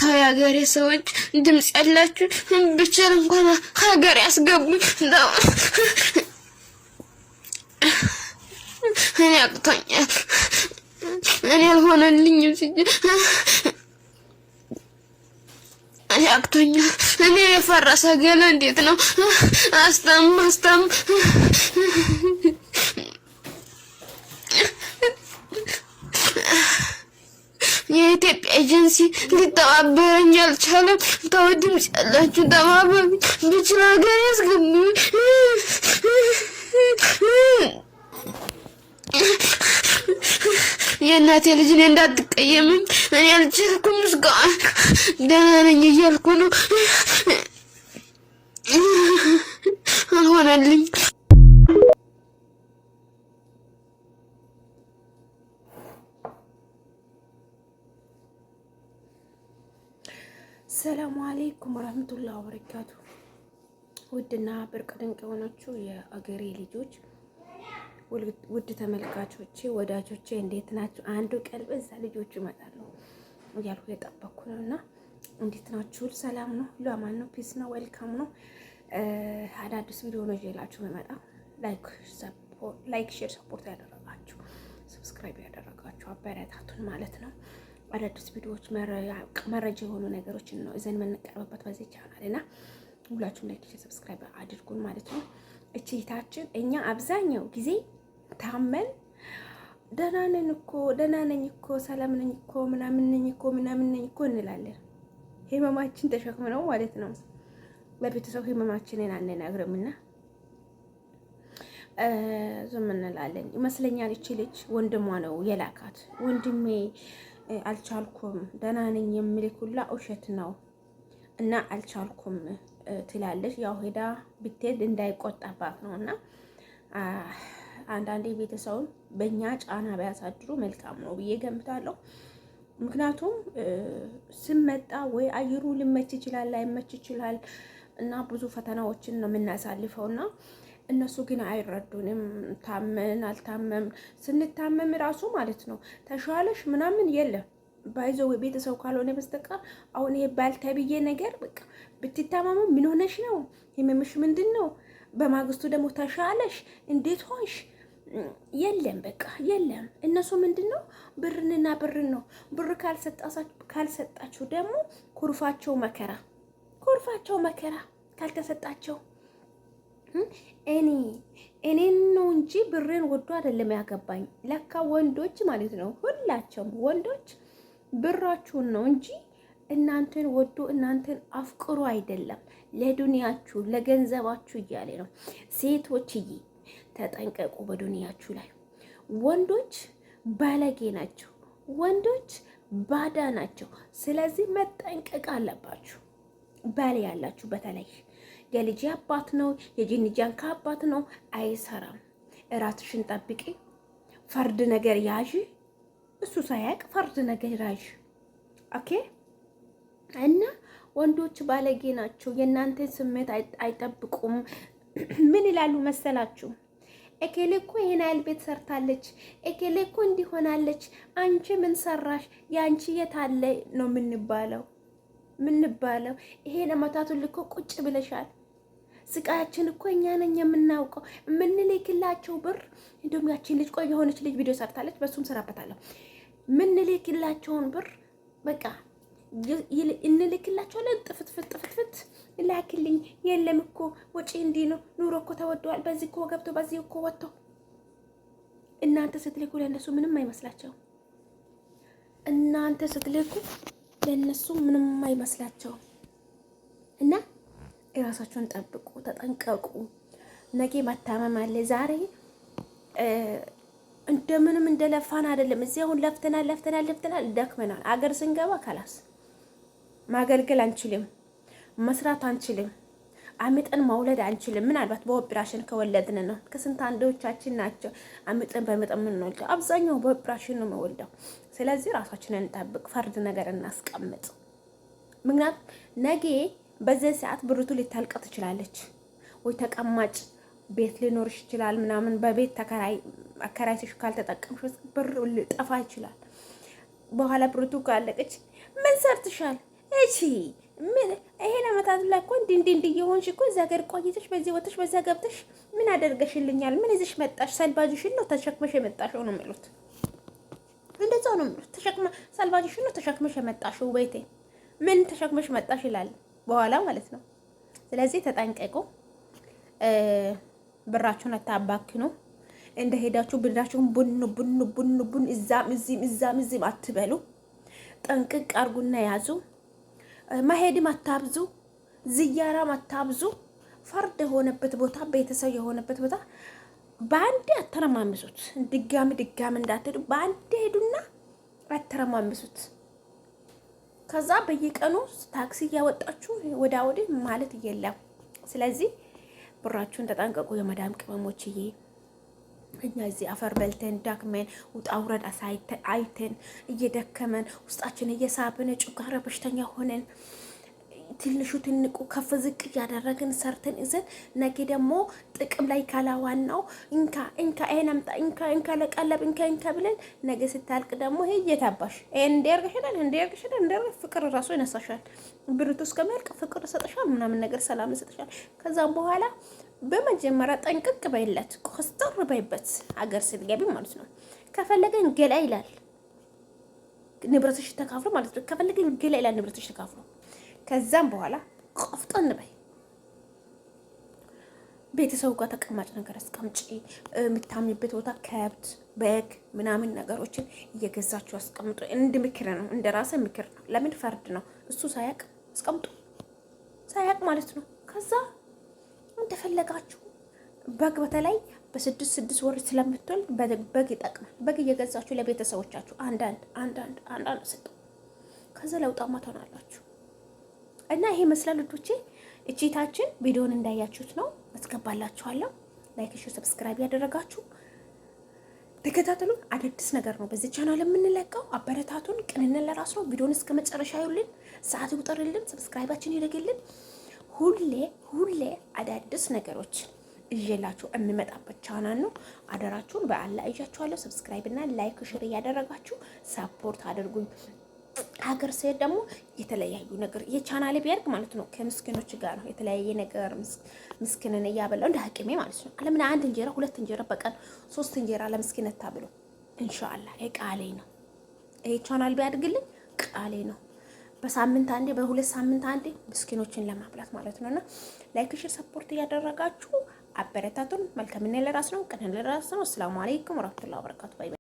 ተው የሀገሬ ሰዎች ድምጽ ያላችሁ ብቻ እንኳን ሀገር ያስገቡኝ ተው እኔ አቅቶኛል እኔ አልሆነልኝም እኔ አቅቶኛል እኔ የፈረሰ ገላ እንዴት ነው አስተም የኢትዮጵያ ኤጀንሲ ሊተባበረኝ አልቻለም። ተው ድምጽ ያላችሁ ተባበሩ ብቻ ሀገር ያስገቡኝ የእናቴ ልጅ እኔ እንዳትቀየምኝ እኔ አልቻልኩም እስካሁን ደህና ነኝ እያልኩ ነው አልሆነልኝ ሰላም አለይኩም ወራህመቱላሂ ወበረካቱ ውድና ብርቅ ድንቅ የሆናችሁ የአገሬ ልጆች ውድ ተመልካቾቼ ወዳጆቼ እንዴት ናችሁ? አንዱ ቀን በዛ ልጆቹ ይመጣሉ እያልኩ የጠበቅኩ ነውና እንዴት ናችሁ? ሰላም ነው? ለማን ነው? ፒስ ነው? ዌልካም ነው። አዳዲስ ቪዲዮ ነው ይዤላችሁ የመጣው። ላይክ ሼር ሰፖርት ያደረጋችሁ ሰብስክራይብ ያደረጋችሁ አበረታቱን ማለት ነው። አዳዲስ ቪዲዮዎች መረጃ የሆኑ ነገሮችን ነው እዘን የምንቀርብበት በዚህ ቻናል እና ሁላችሁም ላይክ ሼር ሰብስክራይብ አድርጉን ማለት ነው። እቺታችን እኛ አብዛኛው ጊዜ ታመን ደህና ነኝ እኮ ሰላም ነኝ እኮ ምናምን ነኝ እኮ እንላለን። ህመማችን ተሸክመነው ማለት ነው። ለቤተሰብ ህመማችንን አንነግርምና ዝም እንላለን ይመስለኛል። እቺ ልጅ ወንድሟ ነው የላካት። ወንድሜ አልቻልኩም ደህና ነኝ የሚልኩላ ውሸት ነው እና አልቻልኩም ትላለች። ያው ሄዳ ብትሄድ እንዳይቆጣባት ነውና አንዳንዴ ቤተሰቡን በእኛ ጫና ቢያሳድሩ መልካም ነው ብዬ ገምታለሁ። ምክንያቱም ስመጣ ወይ አየሩ ሊመች ይችላል ላይመች ይችላል እና ብዙ ፈተናዎችን ነው የምናሳልፈውና እነሱ ግን አይረዱንም። ታመን አልታመም ስንታመም ራሱ ማለት ነው ተሻለሽ ምናምን የለም ባይዘው ቤተሰብ ካልሆነ በስተቀር አሁን ይሄ ባልተብዬ ነገር በቃ ብትታመሙ ምን ሆነሽ ነው ህመምሽ ምንድነው? በማግስቱ ደግሞ ተሻለሽ እንዴት ሆንሽ? የለም በቃ የለም። እነሱ ምንድነው ብርንና ብርን ነው። ብር ካልሰጣችሁ ደግሞ ኩርፋቸው መከራ ካልተሰጣቸው እኔን ነው እንጂ ብሬን ወዶ አይደለም ያገባኝ። ለካ ወንዶች ማለት ነው ሁላቸውም ወንዶች ብራችሁን ነው እንጂ እናንተን ወዶ እናንተን አፍቅሩ አይደለም። ለዱንያችሁ ለገንዘባችሁ እያለ ነው። ሴቶችዬ ተጠንቀቁ በዱንያችሁ ላይ። ወንዶች ባለጌ ናቸው። ወንዶች ባዳ ናቸው። ስለዚህ መጠንቀቅ አለባችሁ። ባል ያላችሁ በተለይ የልጅ አባት ነው የጂንጃን አባት ነው አይሰራም። እራስሽን ጠብቂ። ፈርድ ነገር ያዥ። እሱ ሳያቅ ፈርድ ነገር ያዥ። ኦኬ። እና ወንዶች ባለጌ ናቸው። የእናንተን ስሜት አይጠብቁም። ምን ይላሉ መሰላችሁ? እከሌ እኮ ይሄን ያህል ቤት ሰርታለች፣ እከሌ እኮ እንዲሆናለች፣ አንቺ ምን ሰራሽ? ያንቺ የት አለ ነው ምንባለው። ይሄን አመታቱን ልኮ ቁጭ ብለሻል። ስቃያችን እኮ እኛ ነን የምናውቀው። ምንልክላቸው ብር እንደውም ያቺን ልጅ ቆይ የሆነች ልጅ ቪዲዮ ሰርታለች፣ በሱም ሰራበታለሁ። ምንልክላቸውን ብር በቃ እንልክላቸዋለን። ጥፍት ላክልኝ። የለም እኮ ወጪ እንዲህ ነው፣ ኑሮ እኮ ተወዷል፣ በዚህ እኮ ገብቶ በዚህ እኮ ወጥቶ። እናንተ ስትልኩ ለነሱ ምንም አይመስላቸው። እናንተ ስትልኩ ለነሱ ምንም አይመስላቸው። እና እራሳችሁን ጠብቁ፣ ተጠንቀቁ። ነገ መታመም አለ። ዛሬ እንደምንም እንደለፋን አይደለም። እዚህ አሁን ለፍተናል ደክመናል። አገር ስንገባ ከላስ ማገልገል አንችልም፣ መስራት አንችልም፣ አምጠን መውለድ አንችልም። ምናልባት በኦፕሬሽን ከወለድን ነው። ከስንት አንዶቻችን ናቸው አምጠን በመጠን የምንወልደው። አብዛኛው በኦፕሬሽን ነው የምወልደው። ስለዚህ ራሳችንን እንጠብቅ፣ ፈርድ ነገር እናስቀምጥ። ምክንያቱም ነገ በዚህ ሰዓት ብርቱ ልታልቅ ትችላለች፣ ወይ ተቀማጭ ቤት ሊኖርሽ ይችላል ምናምን። በቤት አከራይተሽ ካልተጠቀምሽ ብር ሊጠፋ ይችላል። በኋላ ብርቱ ካለቀች ምን ሰርትሻል? እሺ ምን ይሄን አመታት ላይ እኮ እንዲህ እየሆንሽ እኮ እዛ ሀገር ቆይተሽ በዚህ ወጥሽ በዛ ገብተሽ ምን አደርገሽልኛል? ምን ይዘሽ መጣሽ? ሰልባጅሽን ነው ተሸክመሽ የመጣሽው ነው የሚሉት። እንደዛው ነው የሚሉት። ሰልባጅሽን ነው ተሸክመሽ የመጣሽው ቤቴ ምን ተሸክመሽ መጣሽ ይላል በኋላ ማለት ነው። ስለዚህ ተጠንቀቁ፣ ብራችሁን አታባክኑ። እንደ ሄዳችሁ ብራችሁን ቡን እዛም አትበሉ። ጠንቅቅ አርጉና ያዙ። መሄድም አታብዙ፣ ዝያራም አታብዙ። ፈርድ የሆነበት ቦታ፣ ቤተሰብ የሆነበት ቦታ በአንዴ አተረማምሱት። ድጋሚ እንዳትሄዱ በአንዴ ሄዱና አተረማምሱት። ከዛ በየቀኑ ታክሲ እያወጣችሁ ወደ ወዲህ ማለት የለም። ስለዚህ ብራችሁን ተጠንቀቁ የመዳም ቅመሞችዬ። እኛ እዚህ አፈር በልተን ዳክመን ውጣ ውረድ አይተን እየደከመን ውስጣችን እየሳብን ጨጓራ በሽተኛ ሆነን ትንሹ ትንቁ ከፍ ዝቅ እያደረግን ሰርተን ይዘን ነገ ደግሞ ጥቅም ላይ ካላዋናው እንካ አይናምጣ እንካ ለቀለብ እንካ ብለን ነገ ስታልቅ ደግሞ ይሄ እየታባሽ እንዲያርግሽናል ፍቅር ራሱ ይነሳሻል። ብርቱ እስከሚያልቅ ፍቅር ይሰጥሻል፣ ምናምን ነገር ሰላም ይሰጥሻል። ከዛም በኋላ በመጀመሪያ ጠንቅቅ በይለት፣ ኮስተር በይበት ሀገር ስትገቢ ማለት ነው። ከፈለገን ገላ ይላል ንብረትሽ ተካፍሎ ማለት ነው። ከፈለገን ገላ ይላል ንብረትሽ ተካፍሎ። ከዛም በኋላ ቆፍጠን በይ። ቤተሰቡ ጋር ተቀማጭ ነገር አስቀምጪ። የምታምኝበት ቦታ ከብት በግ ምናምን ነገሮችን እየገዛችሁ አስቀምጡ። እንደ ምክር ነው፣ እንደ ራሴ ምክር ነው። ለምን ፈርድ ነው እሱ ሳያቅ አስቀምጡ፣ ሳያቅ ማለት ነው። ከዛ እንደፈለጋችሁ በግ በተለይ በ6 ወር ስለምትወልድ በግ ይጠቅማል። በግ እየገዛችሁ ለቤተሰቦቻችሁ አንዳንድ ስጡ። ከዛ ለውጣማ ትሆናላችሁ። እና ይሄ መስላል ልጆቼ። እቺታችን ቪዲዮን እንዳያችሁት ነው አስገባላችኋለሁ። ላይክ፣ ሼር፣ ሰብስክራይብ ያደረጋችሁ ተከታተሉን። አዳዲስ ነገር ነው በዚህ ቻናል የምንለቀው። አበረታቱን። ቅንነት ለራስ ነው። ቪዲዮን እስከ መጨረሻ ይውልን፣ ሰዓት ይውጠርልን፣ ሰብስክራይባችን ይደግልን። ሁሌ አዳዲስ ነገሮች እየላችሁ እንመጣበት ቻናል ነው። አደራችሁን በአላህ እያችኋለሁ። ሰብስክራይብ እና ላይክ ሼር እያደረጋችሁ ሰፖርት አድርጉኝ። ሀገር ሲሄድ ደግሞ የተለያዩ ነገር የቻናሌ ቢያድግ ማለት ነው ከምስኪኖች ጋር ነው የተለያየ ነገር ምስኪንን እያበላው እንደ ሀቂሜ ማለት ነው። አለምን 1 እንጀራ 2 እንጀራ በቀን 3 እንጀራ ለምስኪነት ታብሎ ኢንሻአላህ ቃሌ ነው። ይሄ ቻናል ቢያድግልኝ ቃሌ ነው። በሳምንት አንዴ በ2 ሳምንት አንዴ ምስኪኖችን ለማብላት ማለት ነውና ላይክ ሼር ሰፖርት እያደረጋችሁ አበረታቱን። መልካም ለራስ ነው፣ ቀን ለራስ ነው። ሰላም አለይኩም ወራህመቱላሂ ወበረካቱ። ባይ